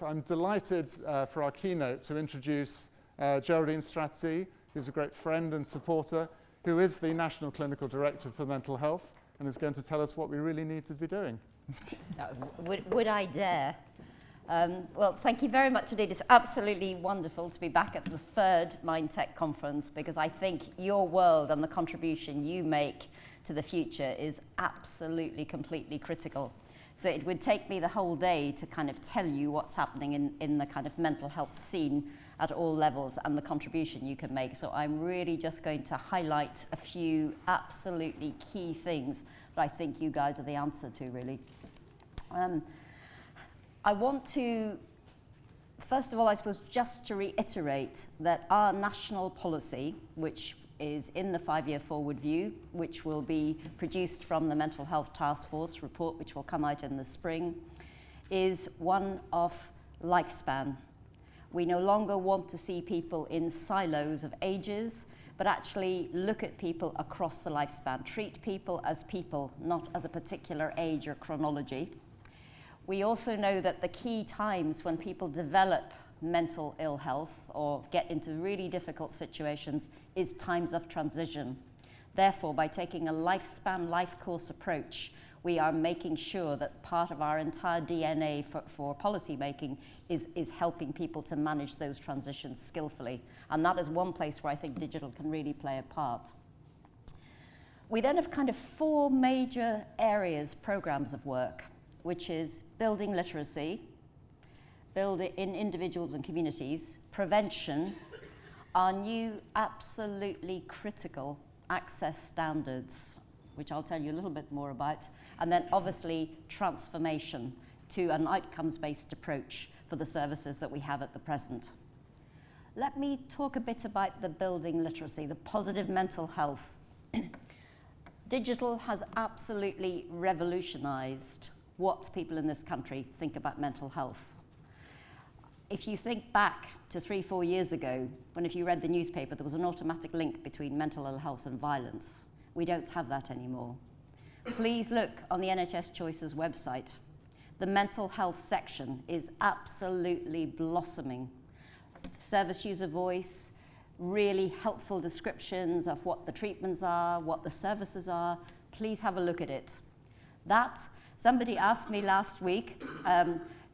I'm delighted for our keynote to introduce Geraldine Strathdee, who's a great friend and supporter, who is the National Clinical Director for Mental Health and is going to tell us what we really need to be doing. Would I dare? Well, thank you very much indeed. It's absolutely wonderful to be back at the third MindTech conference, because I think your world and the contribution you make to the future is absolutely, completely critical. So it would take me the whole day to kind of tell you what's happening in the kind of mental health scene at all levels and the contribution you can make. So I'm really just going to highlight a few absolutely key things that I think you guys are the answer to, really. I want to, first of all, I suppose, just to reiterate that our national policy, which is in the 5-year forward view, which will be produced from the Mental Health Task Force report, which will come out in the spring, is one of lifespan. We no longer want to see people in silos of ages, but actually look at people across the lifespan, treat people, not as a particular age or chronology. We also know that the key times when people develop mental ill health or get into really difficult situations is times of transition. Therefore, by taking a lifespan, life course approach, we are making sure that part of our entire DNA for policy making is helping people to manage those transitions skillfully. And that is one place where I think digital can really play a part. We then have kind of 4 major areas, programs of work, which is building literacy, build it in individuals and communities, prevention, our new absolutely critical access standards, which I'll tell you a little bit more about, and then obviously transformation to an outcomes-based approach for the services that we have at the present. Let me talk a bit about the building literacy, the positive mental health. Digital has absolutely revolutionized what people in this country think about mental health. If you think back to 3-4 years ago, when if you read the newspaper, there was an automatic link between mental ill health and violence. We don't have that anymore. Please look on the NHS Choices website. The mental health section is absolutely blossoming. Service user voice, really helpful descriptions of what the treatments are, what the services are. Please have a look at it. Somebody asked me last week,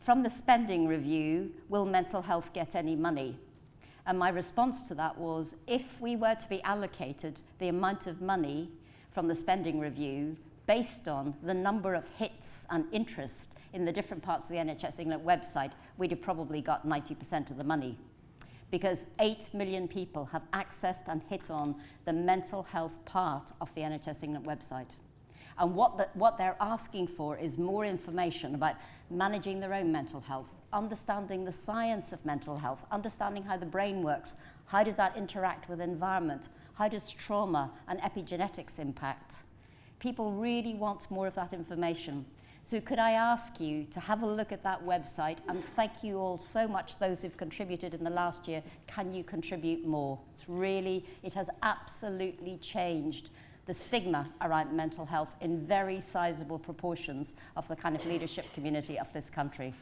from the spending review, will mental health get any money? And my response to that was, if we were to be allocated the amount of money from the spending review based on the number of hits and interest in the different parts of the NHS England website, we'd have probably got 90% of the money. Because 8 million people have accessed and hit on the mental health part of the NHS England website. And what they're asking for is more information about managing their own mental health, understanding the science of mental health, understanding how the brain works, how does that interact with environment, how does trauma and epigenetics impact. People really want more of that information. So could I ask you to have a look at that website, and thank you all so much, those who've contributed in the last year. Can you contribute more? It has absolutely changed the stigma around mental health in very sizable proportions of the kind of leadership community of this country.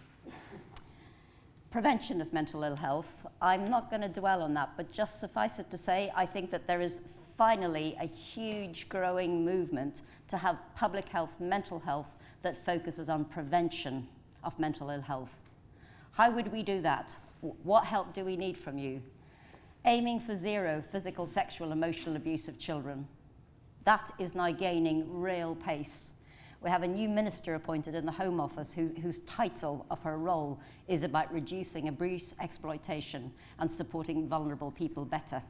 Prevention of mental ill health, I'm not going to dwell on that, but just suffice it to say, I think that there is finally a huge growing movement to have public health, mental health, that focuses on prevention of mental ill health. How would we do that? What help do we need from you? Aiming for 0 physical, sexual, emotional abuse of children. That is now gaining real pace. We have a new minister appointed in the Home Office whose title of her role is about reducing abuse, exploitation, and supporting vulnerable people better.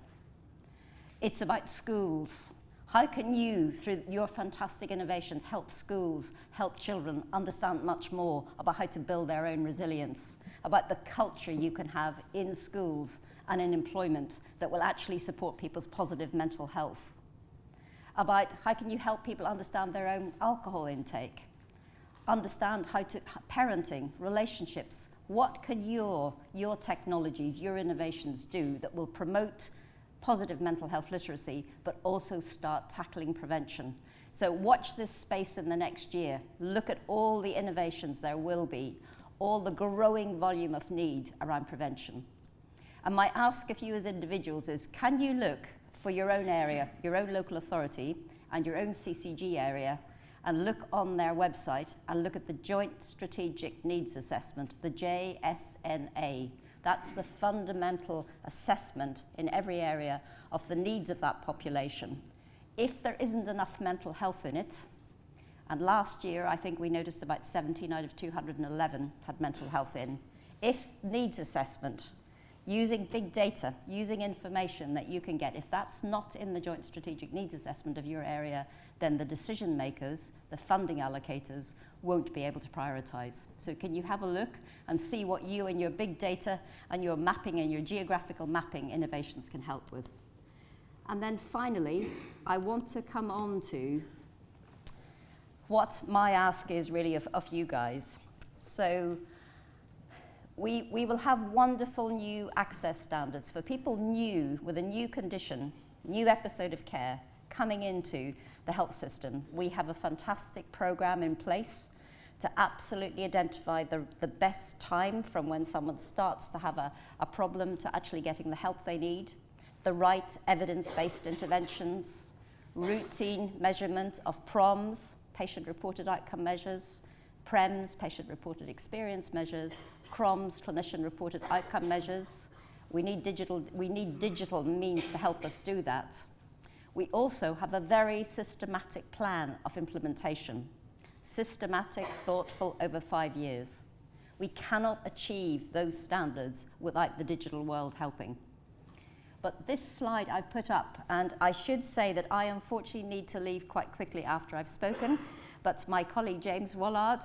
It's about schools. How can you, through your fantastic innovations, help schools, help children understand much more about how to build their own resilience, about the culture you can have in schools and in employment that will actually support people's positive mental health? About how can you help people understand their own alcohol intake, understand how to parenting, relationships. What can your technologies, your innovations do that will promote positive mental health literacy, but also start tackling prevention? So watch this space in the next year. Look at all the innovations there will be, all the growing volume of need around prevention. And my ask of you as individuals is, can you look for your own area, your own local authority, and your own CCG area, and look on their website and look at the Joint Strategic Needs Assessment, the JSNA. That's the fundamental assessment in every area of the needs of that population. If there isn't enough mental health in it, and last year I think we noticed about 17 out of 211 had mental health in, if needs assessment, using big data, using information that you can get, if that's not in the Joint Strategic Needs Assessment of your area, then the decision makers, the funding allocators, won't be able to prioritize. So can you have a look and see what you and your big data and your mapping and your geographical mapping innovations can help with? And then finally, I want to come on to what my ask is really of you guys. So we will have wonderful new access standards for people new with a new condition, new episode of care coming into the health system. We have a fantastic program in place to absolutely identify the best time from when someone starts to have a problem to actually getting the help they need, the right evidence-based interventions, routine measurement of PROMs, patient-reported outcome measures, PREMs, patient-reported experience measures, CROMs, clinician-reported outcome measures. We need digital means to help us do that. We also have a very systematic plan of implementation, systematic, thoughtful, over 5 years. We cannot achieve those standards without the digital world helping. But this slide I've put up, and I should say that I unfortunately need to leave quite quickly after I've spoken, but my colleague James Wallard,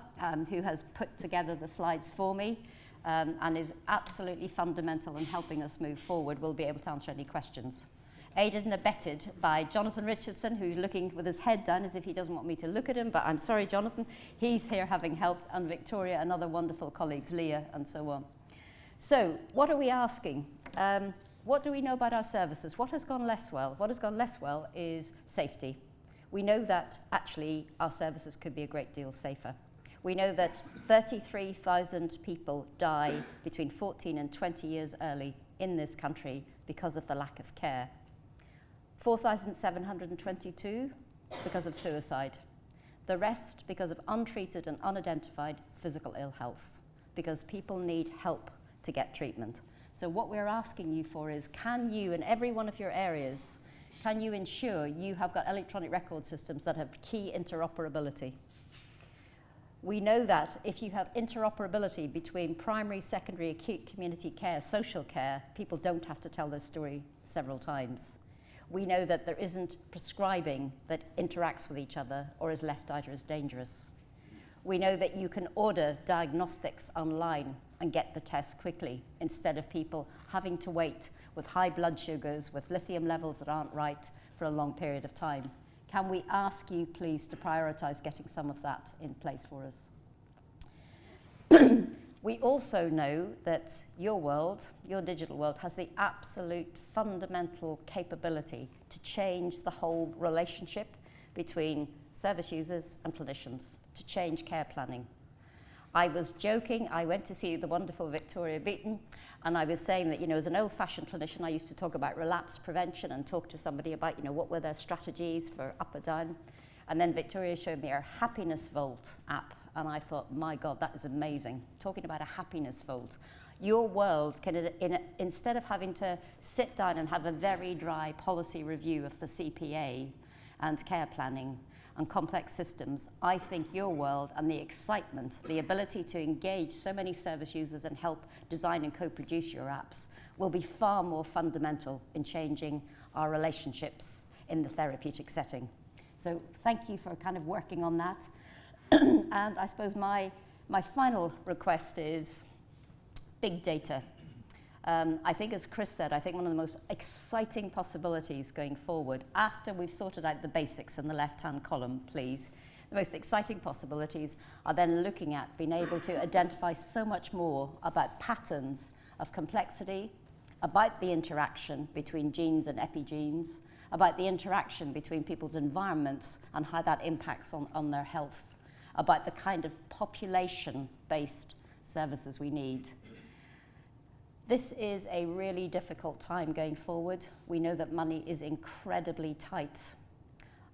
who has put together the slides for me, and is absolutely fundamental in helping us move forward, will be able to answer any questions. Aided and abetted by Jonathan Richardson, who's looking with his head down as if he doesn't want me to look at him, but I'm sorry, Jonathan, he's here having helped, and Victoria and other wonderful colleagues, Leah, and so on. So, what are we asking? What do we know about our services? What has gone less well? What has gone less well is safety. We know that actually our services could be a great deal safer. We know that 33,000 people die between 14 and 20 years early in this country because of the lack of care. 4,722 because of suicide. The rest because of untreated and unidentified physical ill health, because people need help to get treatment. So what we're asking you for is, can you, in every one of your areas, can you ensure you have got electronic record systems that have key interoperability? We know that if you have interoperability between primary, secondary, acute community care, social care, people don't have to tell their story several times. We know that there isn't prescribing that interacts with each other or is left out or is dangerous. We know that you can order diagnostics online and get the test quickly, instead of people having to wait with high blood sugars, with lithium levels that aren't right for a long period of time. Can we ask you, please, to prioritize getting some of that in place for us? We also know that your world, your digital world, has the absolute fundamental capability to change the whole relationship between service users and clinicians, to change care planning. I was joking, I went to see the wonderful Victoria Beaton, and I was saying that, as an old-fashioned clinician, I used to talk about relapse prevention and talk to somebody about, what were their strategies for up or down. And then Victoria showed me her Happiness Vault app, and I thought, my God, that is amazing. Talking about a happiness vault. Your world can, instead of having to sit down and have a very dry policy review of the CPA and care planning and complex systems, I think your world and the excitement, the ability to engage so many service users and help design and co-produce your apps will be far more fundamental in changing our relationships in the therapeutic setting. So thank you for kind of working on that. And I suppose my final request is big data. I think, as Chris said, I think one of the most exciting possibilities going forward, after we've sorted out the basics in the left-hand column, please, the most exciting possibilities are then looking at being able to identify so much more about patterns of complexity, about the interaction between genes and epigenes, about the interaction between people's environments and how that impacts on their health, about the kind of population-based services we need. This is a really difficult time going forward. We know that money is incredibly tight.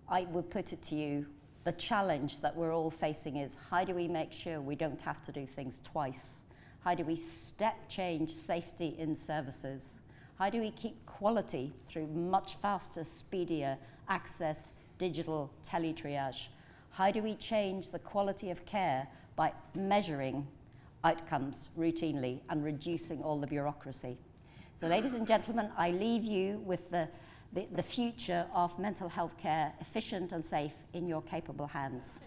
I would put it to you, the challenge that we're all facing is, how do we make sure we don't have to do things twice? How do we step change safety in services? How do we keep quality through much faster, speedier access, digital teletriage? How do we change the quality of care by measuring outcomes routinely and reducing all the bureaucracy? So ladies and gentlemen, I leave you with the future of mental health care, efficient and safe, in your capable hands.